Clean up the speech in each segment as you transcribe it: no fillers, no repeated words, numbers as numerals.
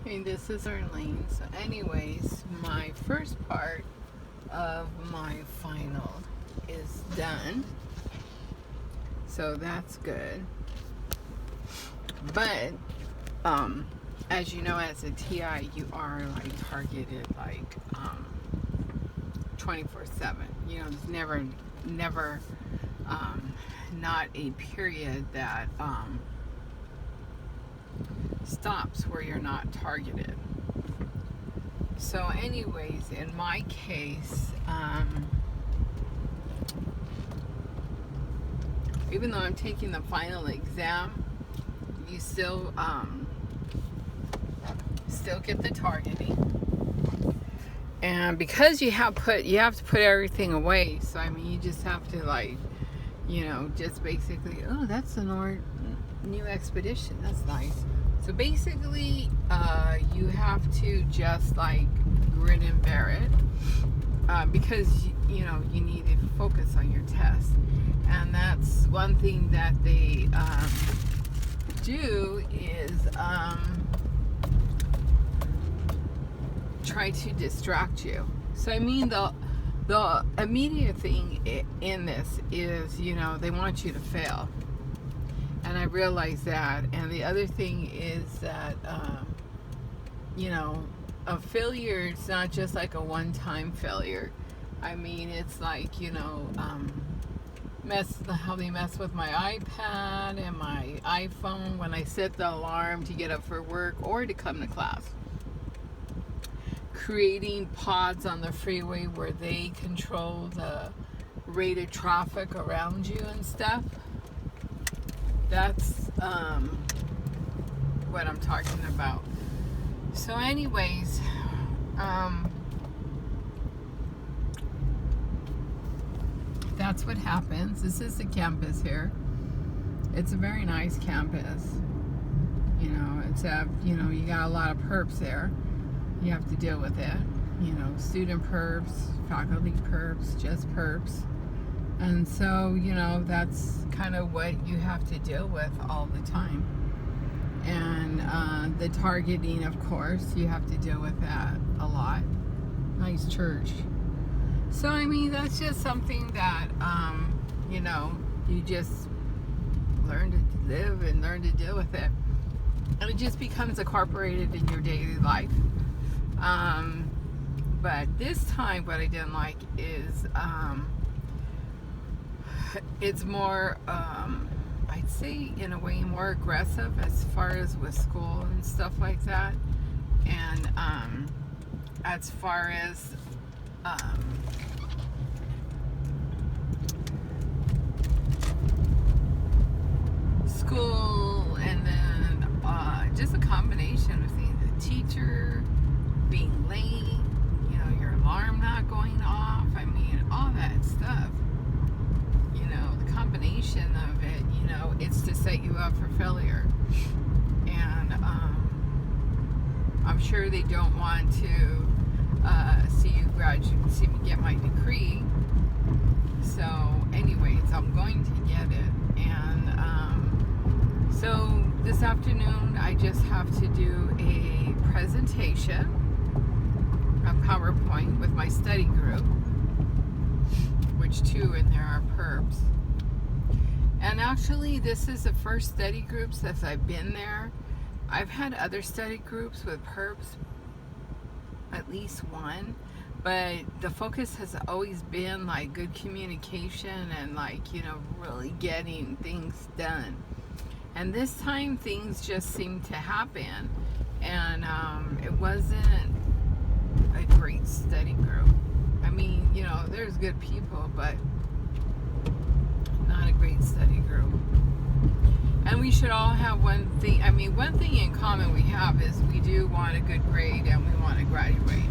Hey, this is Arlene. So, anyways, my first part of my final is done. So that's good. But, as you know, as a TI, you are like targeted like 24/7. You know, there's never, not a period that stops where you're not targeted. So anyways, in my case, even though I'm taking the final exam, you still get the targeting. And because you have to put everything away. So I mean, you just have to just basically, oh, that's a new expedition. That's nice. So basically, you have to just like grin and bear it because you need to focus on your test, and that's one thing that they do is try to distract you. So I mean, the immediate thing in this is they want you to fail. And I realize that. And the other thing is that, a failure is not just like a one-time failure. I mean, it's like, how they mess with my iPad and my iPhone when I set the alarm to get up for work or to come to class. Creating pods on the freeway where they control the rate of traffic around you and stuff. That's what I'm talking about. So anyways, that's what happens. This is the campus here. It's a very nice campus. You got a lot of perps there. You have to deal with it. Student perps, faculty perps, just perps. And so, that's kind of what you have to deal with all the time. And the targeting, of course, you have to deal with that a lot. Nice church. So, I mean, that's just something that, you just learn to live and learn to deal with it. And it just becomes incorporated in your daily life. But this time, what I didn't like is, it's more, I'd say in a way more aggressive as far as with school and stuff like that. And as far as school, and then just a combination of things. The teacher being late, your alarm not going off. I mean, all that stuff. The combination of it, it's to set you up for failure. And I'm sure they don't want to see you graduate, see me get my degree. So anyways, I'm going to get it. And so this afternoon, I just have to do a presentation, a PowerPoint with my study group, which two in there are perps. And actually, this is the first study group since I've been there. I've had other study groups with perps, at least one, but the focus has always been like good communication and really getting things done. And this time things just seemed to happen, and it wasn't a great study group. I mean, there's good people, but not a great study group. And we should all have one thing in common we have is we do want a good grade and we want to graduate.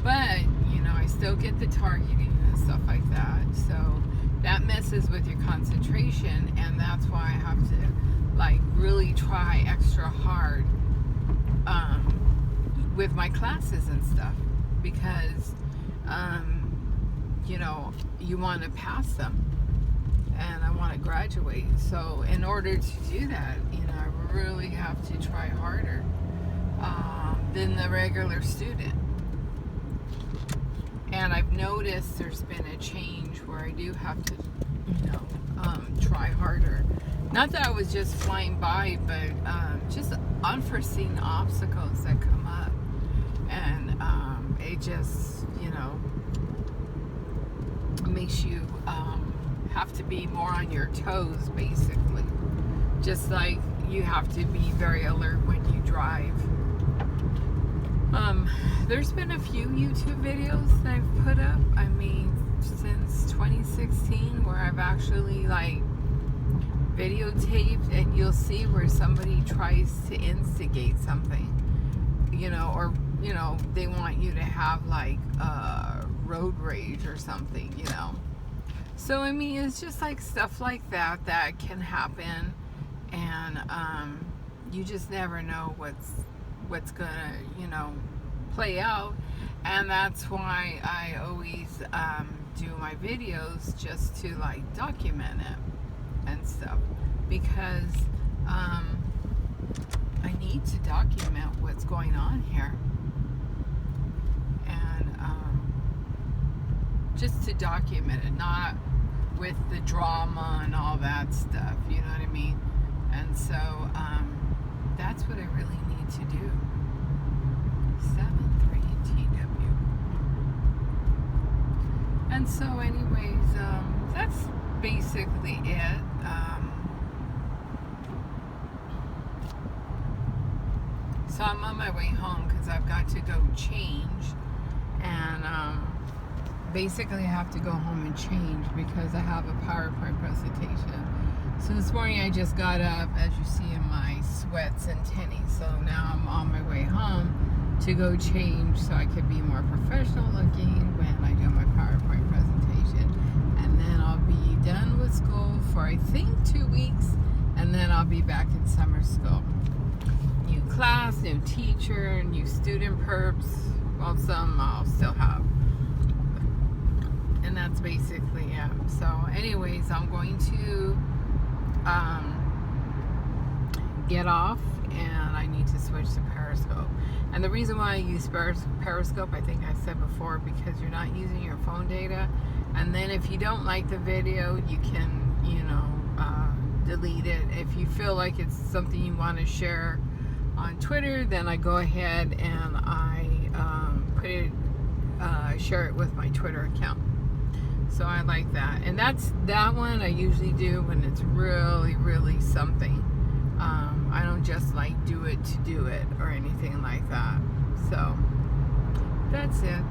But, I still get the targeting and stuff like that. So that messes with your concentration, and that's why I have to really try extra hard with my classes and stuff, because you want to pass them, and I want to graduate. So in order to do that, I really have to try harder. than the regular student. And I've noticed there's been a change where I do have to, try harder. Not that I was just flying by, but just unforeseen obstacles that come up. And it just, makes you have to be more on your toes, basically. Just like you have to be very alert when you drive. There's been a few YouTube videos that I've put up, since 2016, where I've actually videotaped, and you'll see where somebody tries to instigate something, or they want you to have road rage or something, So it's just stuff like that can happen, and you just never know what's gonna play out. And that's why I always do my videos, just to document it and stuff, because I need to document what's going on here, and just to document it, not with the drama and all that stuff, you know what I mean? And so that's what I really need to do. 73TW. And so anyways, that's basically it. So I'm on my way home because I've got to go change, and basically I have to go home and change because I have a PowerPoint presentation. So this morning I just got up, as you see, in my sweats and tennies. So now I'm on my way home to go change so I could be more professional looking when I do my PowerPoint presentation. And then I'll be done with school for I think 2 weeks, and then I'll be back in summer school. New class, new teacher, new student perps. Well, some I'll still have. And that's basically it. So anyways, I'm going to get off, and I need to switch to Periscope. And the reason why I use Periscope, I think I said before, because you're not using your phone data. And then if you don't like the video, you can, delete it. If you feel like it's something you want to share on Twitter, then I go ahead and I share it with my Twitter account. So I like that. And that one I usually do when it's really, really something. I don't just do it to do it or anything like that. So that's it.